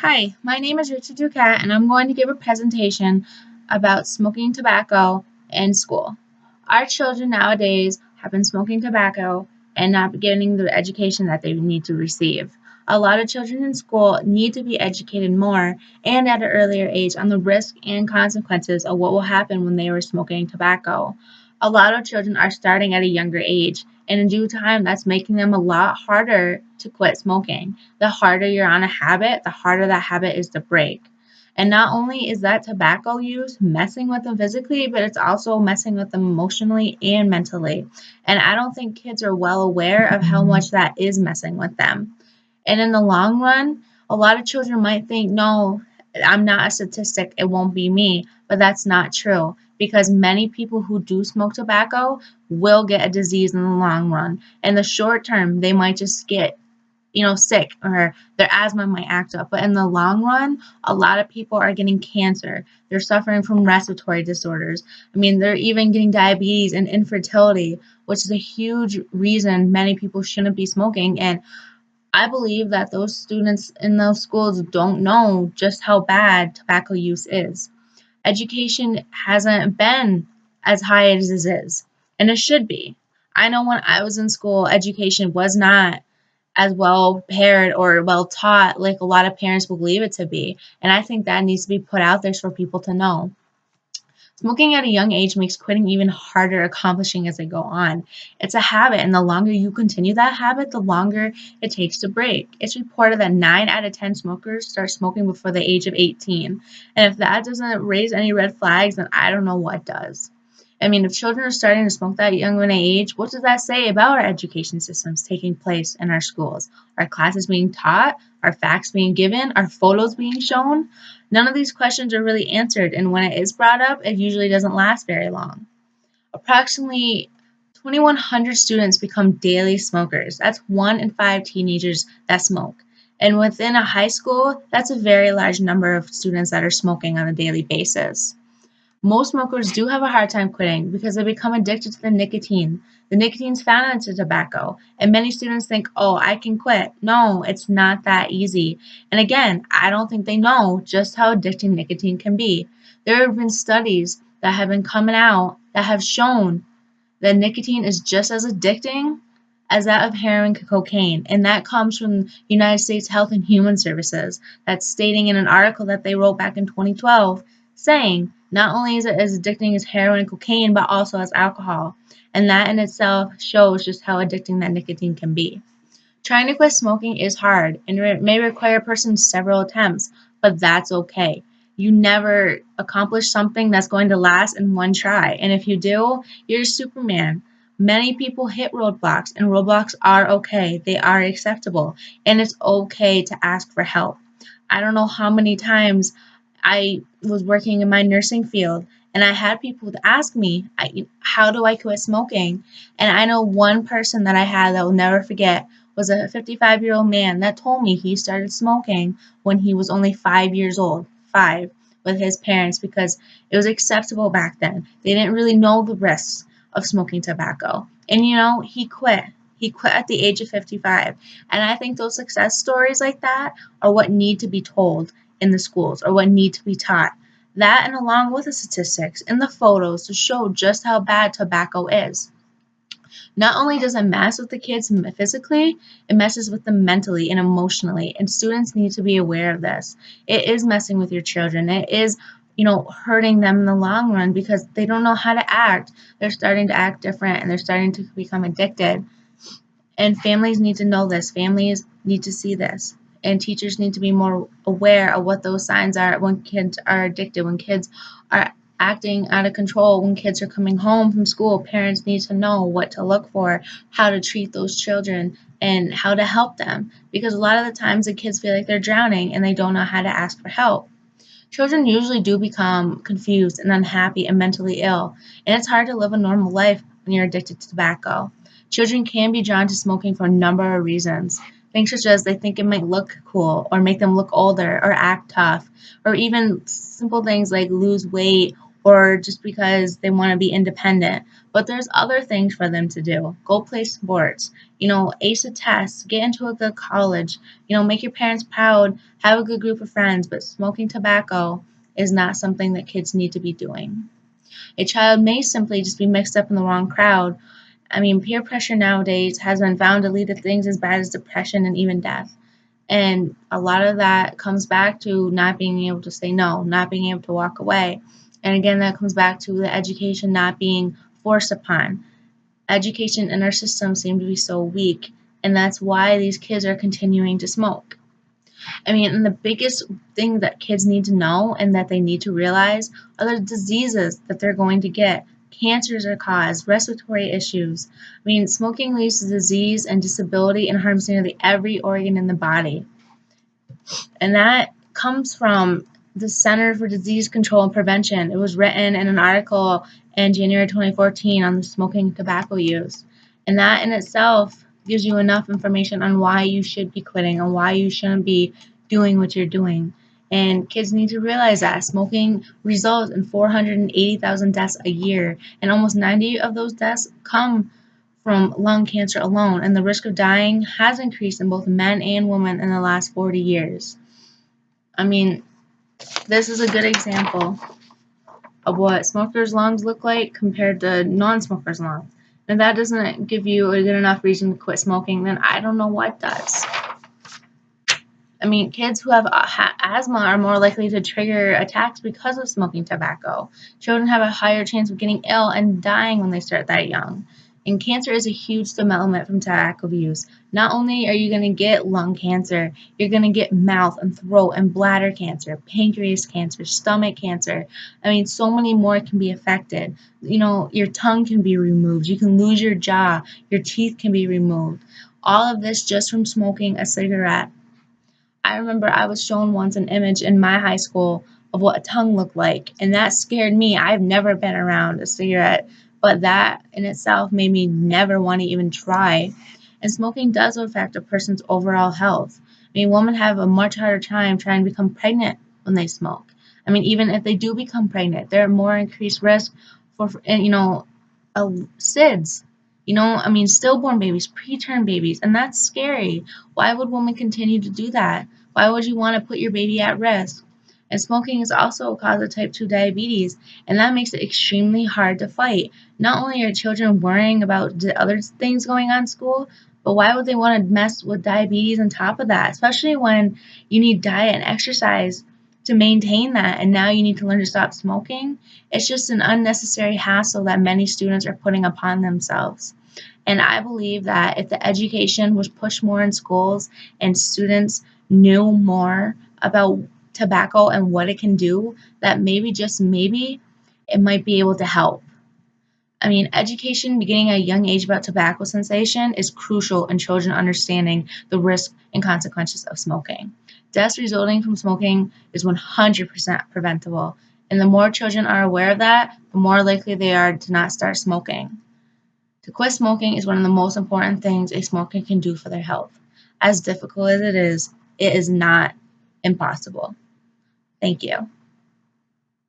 Hi, my name is Richard Ducat, and I'm going to give a presentation about smoking tobacco in school. Our children nowadays have been smoking tobacco and not getting the education that they need to receive. A lot of children in school need to be educated more and at an earlier age on the risk and consequences of what will happen when they are smoking tobacco. A lot of children are starting at a younger age, and in due time, that's making them a lot harder to quit smoking. The harder you're on a habit, the harder that habit is to break. And not only is that tobacco use messing with them physically, but it's also messing with them emotionally and mentally. And I don't think kids are well aware of how much that is messing with them. And in the long run, a lot of children might think, no, I'm not a statistic, it won't be me. But that's not true because many people who do smoke tobacco will get a disease in the long run. In the short term, they might just get sick or their asthma might act up. But in the long run, a lot of people are getting cancer. They're suffering from respiratory disorders. I mean, they're even getting diabetes and infertility, which is a huge reason many people shouldn't be smoking. And I believe that those students in those schools don't know just how bad tobacco use is. Education hasn't been as high as it is, and it should be. I know when I was in school, education was not as well prepared or well taught like a lot of parents believe it to be. And I think that needs to be put out there for people to know. Smoking at a young age makes quitting even harder accomplishing as they go on. It's a habit, and the longer you continue that habit, the longer it takes to break. It's reported that 9 out of 10 smokers start smoking before the age of 18. And if that doesn't raise any red flags, then I don't know what does. I mean, if children are starting to smoke that young of an age, what does that say about our education systems taking place in our schools? Are classes being taught? Are facts being given? Are photos being shown? None of these questions are really answered, and when it is brought up, it usually doesn't last very long. Approximately 2,100 students become daily smokers. That's 1 in 5 teenagers that smoke. And within a high school, that's a very large number of students that are smoking on a daily basis. Most smokers do have a hard time quitting because they become addicted to the nicotine. The nicotine's found into tobacco, and many students think, oh, I can quit. No, it's not that easy. And again, I don't think they know just how addicting nicotine can be. There have been studies that have been coming out that have shown that nicotine is just as addicting as that of heroin and cocaine. And that comes from United States Health and Human Services. That's stating in an article that they wrote back in 2012 saying not only is it as addicting as heroin and cocaine, but also as alcohol. And that in itself shows just how addicting that nicotine can be. Trying to quit smoking is hard and it may require a person several attempts, but that's okay. You never accomplish something that's going to last in one try. And if you do, you're Superman. Many people hit roadblocks, and roadblocks are okay. They are acceptable, and it's okay to ask for help. I don't know how many times I was working in my nursing field and I had people to ask me, how do I quit smoking? And I know one person that I had that I will never forget was a 55-year-old man that told me he started smoking when he was only 5 years old, five, with his parents because it was acceptable back then. They didn't really know the risks of smoking tobacco. And he quit. He quit at the age of 55. And I think those success stories like that are what need to be told in the schools or what need to be taught. That and along with the statistics and the photos to show just how bad tobacco is. Not only does it mess with the kids physically, it messes with them mentally and emotionally. And students need to be aware of this. It is messing with your children. It is, hurting them in the long run because they don't know how to act. They're starting to act different and they're starting to become addicted. And families need to know this. Families need to see this. And teachers need to be more aware of what those signs are when kids are addicted, when kids are acting out of control, when kids are coming home from school. Parents need to know what to look for, how to treat those children, and how to help them. Because a lot of the times the kids feel like they're drowning and they don't know how to ask for help. Children usually do become confused and unhappy and mentally ill, and it's hard to live a normal life when you're addicted to tobacco. Children can be drawn to smoking for a number of reasons. Things such as they think it might look cool or make them look older or act tough, or even simple things like lose weight or just because they want to be independent. But there's other things for them to do. Go play sports, ace a test, get into a good college, make your parents proud, have a good group of friends. But smoking tobacco is not something that kids need to be doing. A child may simply just be mixed up in the wrong crowd. I mean, peer pressure nowadays has been found to lead to things as bad as depression and even death. And a lot of that comes back to not being able to say no, not being able to walk away. And again, that comes back to the education not being forced upon. Education in our system seems to be so weak, and that's why these kids are continuing to smoke. I mean, and the biggest thing that kids need to know and that they need to realize are the diseases that they're going to get. Cancers are caused, respiratory issues. I mean, smoking leads to disease and disability and harms nearly every organ in the body. And that comes from the Center for Disease Control and Prevention. It was written in an article in January 2014 on the smoking tobacco use. And that in itself gives you enough information on why you should be quitting and why you shouldn't be doing what you're doing. And kids need to realize that smoking results in 480,000 deaths a year, and almost 90 of those deaths come from lung cancer alone, and the risk of dying has increased in both men and women in the last 40 years. I mean, this is a good example of what smokers' lungs look like compared to non-smokers' lungs. And if that doesn't give you a good enough reason to quit smoking, then I don't know what does. I mean, kids who have asthma are more likely to trigger attacks because of smoking tobacco. Children have a higher chance of getting ill and dying when they start that young. And cancer is a huge development from tobacco use. Not only are you going to get lung cancer, you're going to get mouth and throat and bladder cancer, pancreas cancer, stomach cancer. I mean, so many more can be affected. Your tongue can be removed. You can lose your jaw. Your teeth can be removed. All of this just from smoking a cigarette. I remember I was shown once an image in my high school of what a tongue looked like, and that scared me. I've never been around a cigarette, but that in itself made me never want to even try. And smoking does affect a person's overall health. I mean, women have a much harder time trying to become pregnant when they smoke. I mean, even if they do become pregnant, they're at more increased risk for SIDS. I mean, stillborn babies, preterm babies, and that's scary. Why would women continue to do that? Why would you want to put your baby at risk? And smoking is also a cause of type 2 diabetes, and that makes it extremely hard to fight. Not only are children worrying about the other things going on in school, but why would they want to mess with diabetes on top of that, especially when you need diet and exercise to maintain that, and now you need to learn to stop smoking? It's just an unnecessary hassle that many students are putting upon themselves. And I believe that if the education was pushed more in schools and students knew more about tobacco and what it can do, that maybe, just maybe, it might be able to help. I mean, education beginning at a young age about tobacco cessation is crucial in children understanding the risks and consequences of smoking. Deaths resulting from smoking is 100% preventable, and the more children are aware of that, the more likely they are to not start smoking. To quit smoking is one of the most important things a smoker can do for their health. As difficult as it is not impossible. Thank you.